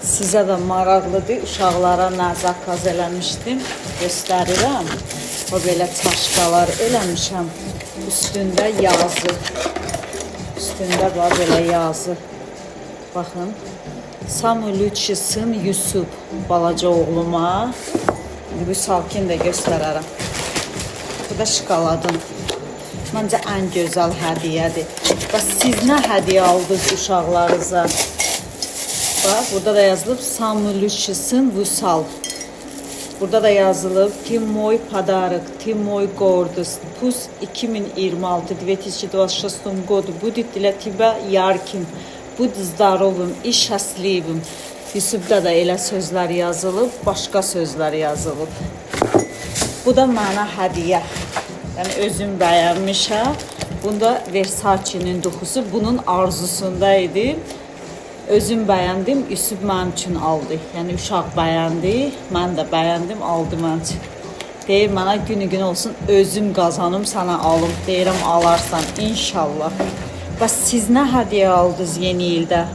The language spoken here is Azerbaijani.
Sizə də maraqlıdır. Uşaqlara nə zakaz eləmişdim. Göstərirəm. O belə çaşqalar eləmişəm. Üstündə yazı. Üstündə belə yazı. Baxın. Samuluçisin Yusuf balaca oğluma. Bu salkin də göstərərəm. Bu da şokoladım. Məncə ən gözəl hədiyyədir. Bax, siz nə hədiyyə aldınız uşaqlarınıza? Bax, burada da yazılıb Samuluçisin Vusal. Burada da yazılıb Ты мой подарок, ты мой гордость. Пусть 2026 году будет для тебя ярким. Будь здоровым и счастливым. Yusufda da elə sözlər yazılıb, başqa sözlər yazılıb. Bu da mənə hədiyyə. Yəni özüm bəyənmişəm. Bunda Versace'nin dokusu bunun arzusunda idi. Özüm bəyəndim, Yusuf mənim üçün aldı. Yəni uşaq bəyəndi, mən də bəyəndim, aldı mənim üçün. Deyir mənə günü olsun, özüm qazanım, sana alım. Deyirəm alarsan inşallah. Bəs siz nə hədiyyə aldınız yeni ildə?